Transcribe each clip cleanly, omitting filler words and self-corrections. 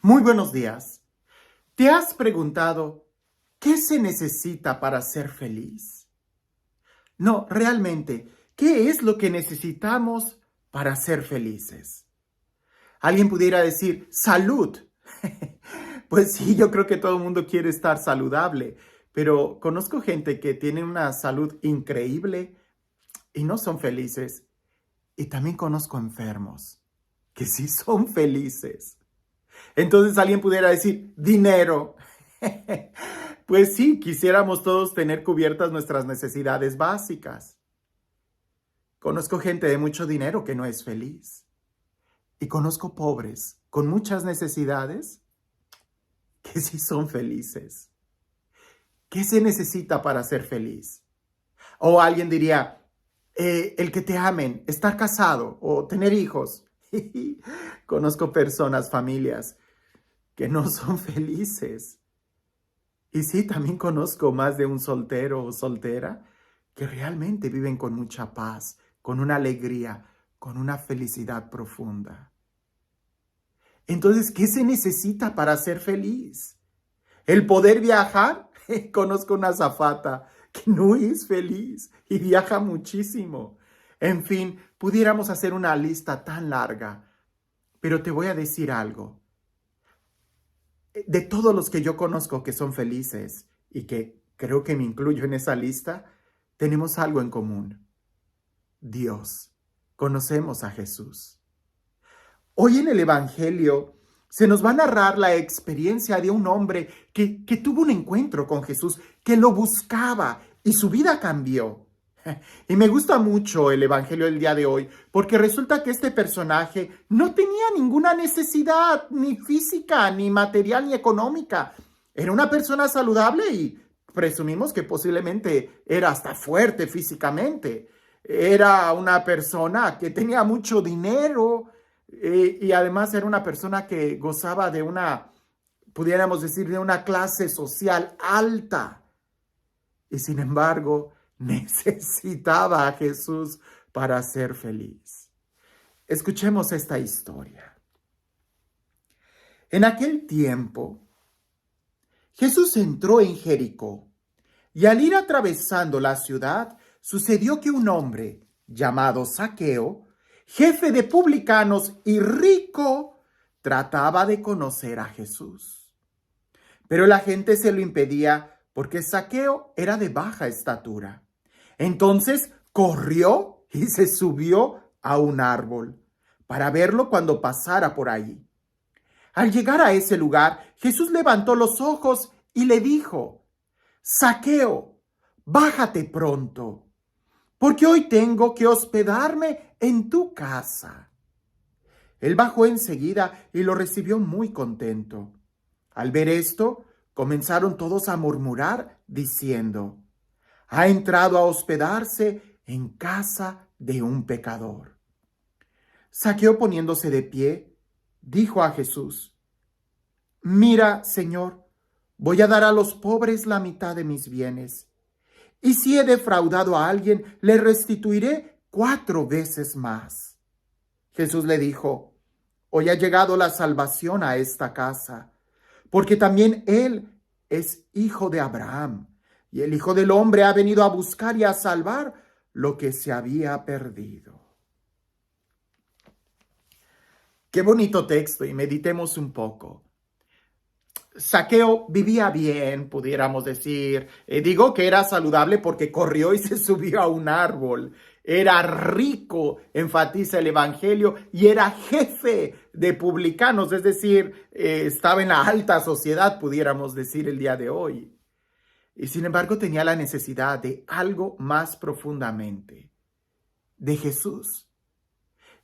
Muy buenos días. ¿Te has preguntado qué se necesita para ser feliz? No, realmente, ¿qué es lo que necesitamos para ser felices? Alguien pudiera decir, salud. Pues sí, yo creo que todo el mundo quiere estar saludable, pero conozco gente que tiene una salud increíble y no son felices. Y también conozco enfermos que sí son felices. Entonces alguien pudiera decir, dinero. Pues sí, quisiéramos todos tener cubiertas nuestras necesidades básicas. Conozco gente de mucho dinero que no es feliz. Y conozco pobres con muchas necesidades que sí son felices. ¿Qué se necesita para ser feliz? O alguien diría, el que te amen, estar casado o tener hijos. Conozco personas, familias que no son felices. Y sí, también conozco más de un soltero o soltera que realmente viven con mucha paz, con una alegría, con una felicidad profunda. Entonces, ¿qué se necesita para ser feliz? ¿El poder viajar? Conozco una azafata que no es feliz y viaja muchísimo. En fin, pudiéramos hacer una lista tan larga, pero te voy a decir algo. De todos los que yo conozco que son felices y que creo que me incluyo en esa lista, tenemos algo en común. Dios. Conocemos a Jesús. Hoy en el Evangelio se nos va a narrar la experiencia de un hombre que tuvo un encuentro con Jesús, que lo buscaba y su vida cambió. Y me gusta mucho el Evangelio del día de hoy, porque resulta que este personaje no tenía ninguna necesidad, ni física, ni material, ni económica. Era una persona saludable y presumimos que posiblemente era hasta fuerte físicamente. Era una persona que tenía mucho dinero y además era una persona que gozaba de pudiéramos decir, de una clase social alta. Y sin embargo, necesitaba a Jesús para ser feliz. Escuchemos esta historia. En aquel tiempo, Jesús entró en Jericó, y al ir atravesando la ciudad, sucedió que un hombre llamado Zaqueo, jefe de publicanos y rico, trataba de conocer a Jesús. Pero la gente se lo impedía porque Zaqueo era de baja estatura. Entonces corrió y se subió a un árbol para verlo cuando pasara por ahí. Al llegar a ese lugar, Jesús levantó los ojos y le dijo, Zaqueo, bájate pronto, porque hoy tengo que hospedarme en tu casa. Él bajó enseguida y lo recibió muy contento. Al ver esto, comenzaron todos a murmurar, diciendo, ha entrado a hospedarse en casa de un pecador. Zaqueo, poniéndose de pie, dijo a Jesús, mira, Señor, voy a dar a los pobres la mitad de mis bienes, y si he defraudado a alguien, le restituiré 4 veces más. Jesús le dijo, hoy ha llegado la salvación a esta casa, porque también él es hijo de Abraham, y el Hijo del Hombre ha venido a buscar y a salvar lo que se había perdido. Qué bonito texto, y meditemos un poco. Zaqueo vivía bien, pudiéramos decir. Digo que era saludable porque corrió y se subió a un árbol. Era rico, enfatiza el Evangelio, y era jefe de publicanos, es decir, estaba en la alta sociedad, pudiéramos decir el día de hoy. Y sin embargo tenía la necesidad de algo más profundamente, de Jesús.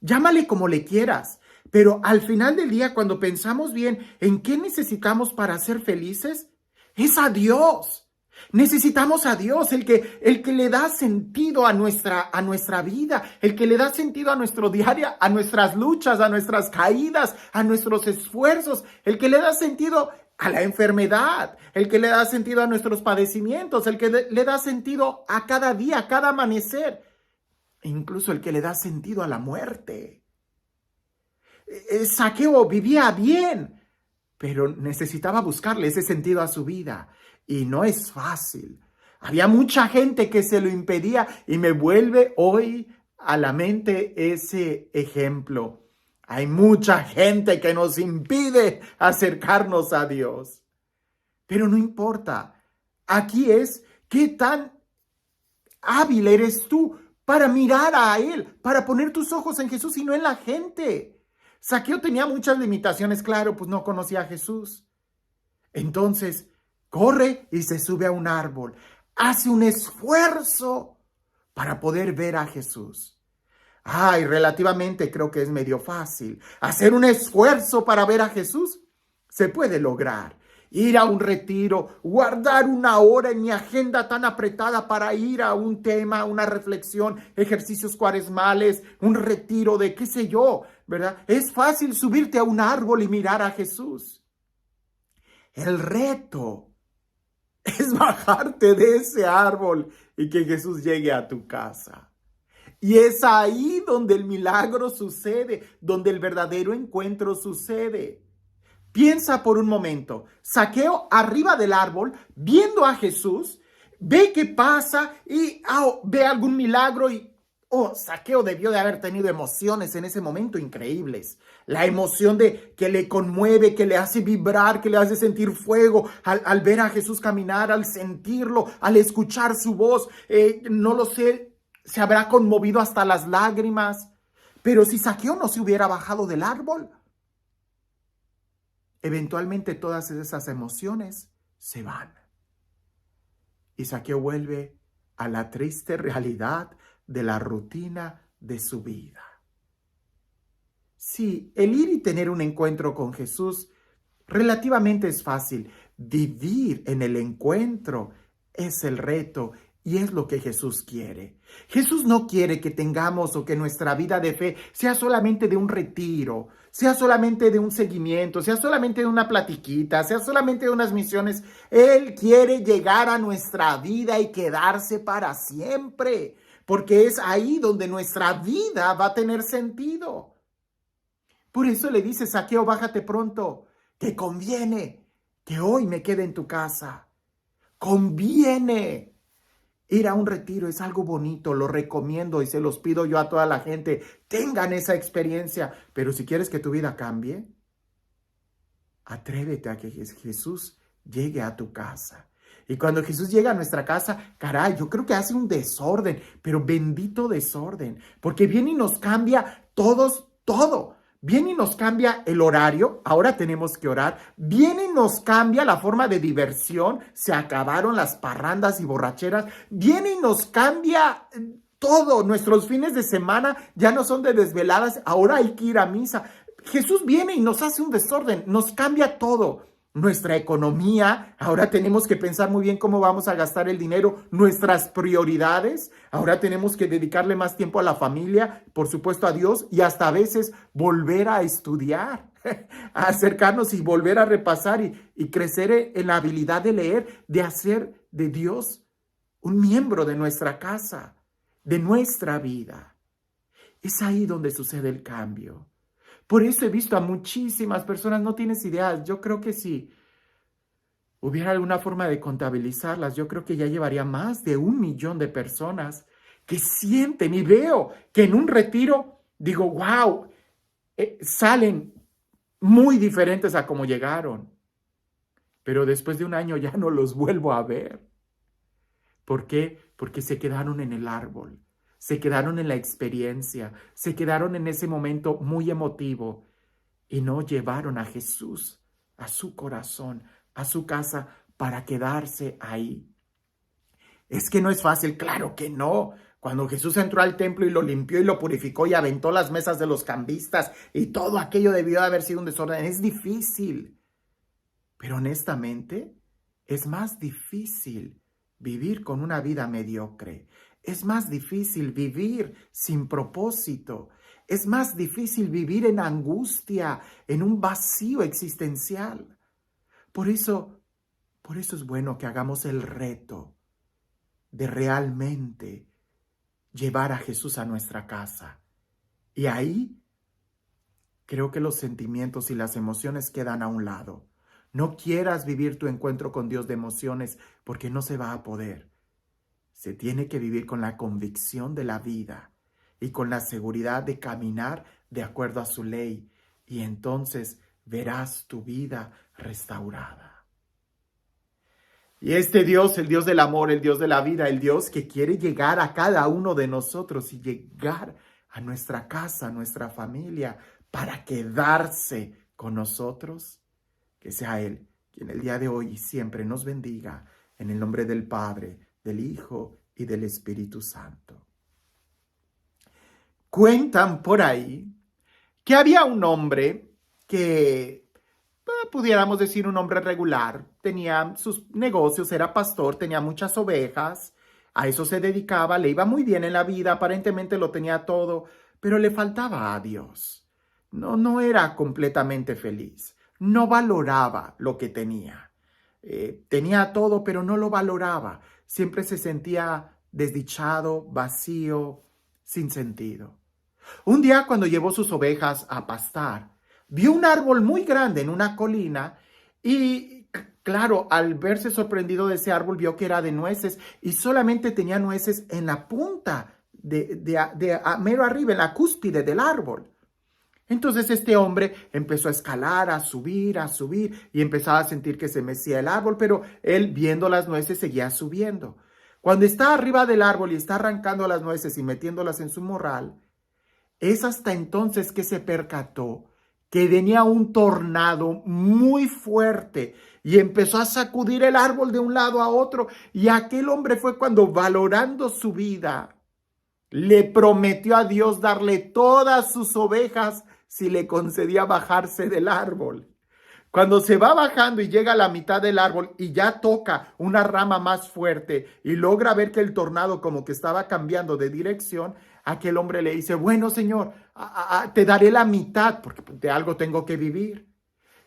Llámale como le quieras, pero al final del día, cuando pensamos bien en qué necesitamos para ser felices, es a Dios. Necesitamos a Dios, el que le da sentido a nuestra vida, el que le da sentido a nuestro diario, a nuestras luchas, a nuestras caídas, a nuestros esfuerzos, el que le da sentido a la enfermedad, el que le da sentido a nuestros padecimientos, el que le da sentido a cada día, a cada amanecer, e incluso el que le da sentido a la muerte. Zaqueo vivía bien, pero necesitaba buscarle ese sentido a su vida. Y no es fácil. Había mucha gente que se lo impedía y me vuelve hoy a la mente ese ejemplo. Hay mucha gente que nos impide acercarnos a Dios. Pero no importa. Aquí es qué tan hábil eres tú para mirar a Él, para poner tus ojos en Jesús y no en la gente. Zaqueo tenía muchas limitaciones, claro, pues no conocía a Jesús. Entonces, corre y se sube a un árbol. Hace un esfuerzo para poder ver a Jesús. Ay, relativamente creo que es medio fácil. Hacer un esfuerzo para ver a Jesús se puede lograr. Ir a un retiro, guardar una hora en mi agenda tan apretada para ir a un tema, una reflexión, ejercicios cuaresmales, un retiro de qué sé yo, ¿verdad? Es fácil subirte a un árbol y mirar a Jesús. El reto es bajarte de ese árbol y que Jesús llegue a tu casa. Y es ahí donde el milagro sucede, donde el verdadero encuentro sucede. Piensa por un momento, Zaqueo arriba del árbol, viendo a Jesús, ve qué pasa y ve algún milagro y Zaqueo debió de haber tenido emociones en ese momento increíbles. La emoción de que le conmueve, que le hace vibrar, que le hace sentir fuego al ver a Jesús caminar, al sentirlo, al escuchar su voz. No lo sé, se habrá conmovido hasta las lágrimas. Pero si Zaqueo no se hubiera bajado del árbol, eventualmente todas esas emociones se van. Y Zaqueo vuelve a la triste realidad de la rutina de su vida. Sí, el ir y tener un encuentro con Jesús relativamente es fácil. Vivir en el encuentro es el reto y es lo que Jesús quiere. Jesús no quiere que tengamos o que nuestra vida de fe sea solamente de un retiro, sea solamente de un seguimiento, sea solamente de una platiquita, sea solamente de unas misiones. Él quiere llegar a nuestra vida y quedarse para siempre, porque es ahí donde nuestra vida va a tener sentido. Por eso le dice, Zaqueo, bájate pronto, que conviene que hoy me quede en tu casa. Conviene. Ir a un retiro es algo bonito, lo recomiendo y se los pido yo a toda la gente. Tengan esa experiencia, pero si quieres que tu vida cambie, atrévete a que Jesús llegue a tu casa. Y cuando Jesús llega a nuestra casa, caray, yo creo que hace un desorden, pero bendito desorden, porque viene y nos cambia todo. Viene y nos cambia el horario, ahora tenemos que orar. Viene y nos cambia la forma de diversión, se acabaron las parrandas y borracheras. Viene y nos cambia todo, nuestros fines de semana ya no son de desveladas, ahora hay que ir a misa. Jesús viene y nos hace un desorden, nos cambia todo. Nuestra economía, ahora tenemos que pensar muy bien cómo vamos a gastar el dinero, nuestras prioridades, ahora tenemos que dedicarle más tiempo a la familia, por supuesto a Dios y hasta a veces volver a estudiar, a acercarnos y volver a repasar y crecer en la habilidad de leer, de hacer de Dios un miembro de nuestra casa, de nuestra vida. Es ahí donde sucede el cambio. Por eso he visto a muchísimas personas, no tienes idea, yo creo que si hubiera alguna forma de contabilizarlas, yo creo que ya llevaría más de 1 millón de personas que sienten y veo que en un retiro, digo, wow, salen muy diferentes a como llegaron. Pero después de 1 año ya no los vuelvo a ver. ¿Por qué? Porque se quedaron en el árbol. Se quedaron en la experiencia, se quedaron en ese momento muy emotivo y no llevaron a Jesús a su corazón, a su casa para quedarse ahí. Es que no es fácil, claro que no. Cuando Jesús entró al templo y lo limpió y lo purificó y aventó las mesas de los cambistas y todo aquello debió de haber sido un desorden, es difícil. Pero honestamente, es más difícil vivir con una vida mediocre. Es más difícil vivir sin propósito. Es más difícil vivir en angustia, en un vacío existencial. Por eso es bueno que hagamos el reto de realmente llevar a Jesús a nuestra casa. Y ahí creo que los sentimientos y las emociones quedan a un lado. No quieras vivir tu encuentro con Dios de emociones porque no se va a poder. Se tiene que vivir con la convicción de la vida y con la seguridad de caminar de acuerdo a su ley. Y entonces verás tu vida restaurada. Y este Dios, el Dios del amor, el Dios de la vida, el Dios que quiere llegar a cada uno de nosotros y llegar a nuestra casa, a nuestra familia, para quedarse con nosotros, que sea Él quien el día de hoy y siempre nos bendiga, en el nombre del Padre, del Hijo y del Espíritu Santo. Cuentan por ahí que había un hombre que, pudiéramos decir, un hombre regular, tenía sus negocios, era pastor, tenía muchas ovejas, a eso se dedicaba, le iba muy bien en la vida, aparentemente lo tenía todo, pero le faltaba a Dios. No era completamente feliz, no valoraba lo que tenía. Tenía todo, pero no lo valoraba. Siempre se sentía desdichado, vacío, sin sentido. Un día, cuando llevó sus ovejas a pastar, vio un árbol muy grande en una colina y, claro, al verse sorprendido de ese árbol, vio que era de nueces y solamente tenía nueces en la punta mero arriba, en la cúspide del árbol. Entonces este hombre empezó a escalar, a subir y empezaba a sentir que se mecía el árbol, pero él, viendo las nueces, seguía subiendo. Cuando está arriba del árbol y está arrancando las nueces y metiéndolas en su morral, es hasta entonces que se percató que venía un tornado muy fuerte y empezó a sacudir el árbol de un lado a otro. Y aquel hombre fue cuando, valorando su vida, le prometió a Dios darle todas sus ovejas si le concedía bajarse del árbol. Cuando se va bajando y llega a la mitad del árbol y ya toca una rama más fuerte y logra ver que el tornado como que estaba cambiando de dirección, aquel hombre le dice: bueno, Señor, te daré la mitad porque de algo tengo que vivir.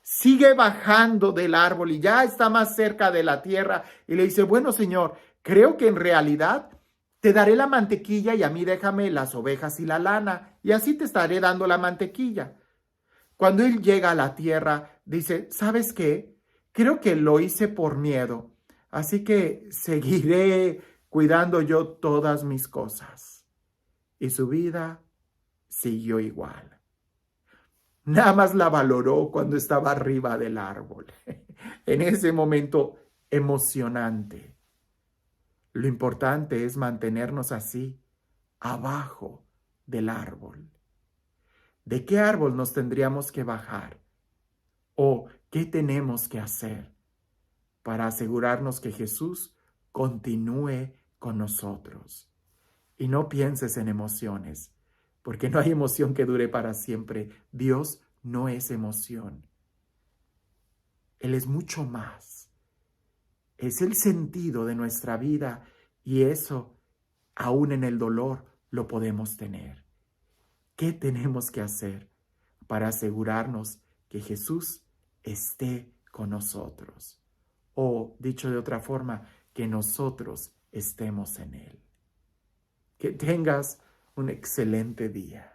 Sigue bajando del árbol y ya está más cerca de la tierra y le dice: bueno, Señor, creo que en realidad te daré la mantequilla y a mí déjame las ovejas y la lana y así te estaré dando la mantequilla. Cuando él llega a la tierra, dice: ¿sabes qué? Creo que lo hice por miedo, así que seguiré cuidando yo todas mis cosas. Y su vida siguió igual. Nada más la valoró cuando estaba arriba del árbol. En ese momento emocionante. Lo importante es mantenernos así, abajo del árbol. ¿De qué árbol nos tendríamos que bajar? ¿O qué tenemos que hacer para asegurarnos que Jesús continúe con nosotros? Y no pienses en emociones, porque no hay emoción que dure para siempre. Dios no es emoción. Él es mucho más. Es el sentido de nuestra vida y eso, aún en el dolor, lo podemos tener. ¿Qué tenemos que hacer para asegurarnos que Jesús esté con nosotros? O, dicho de otra forma, que nosotros estemos en Él. Que tengas un excelente día.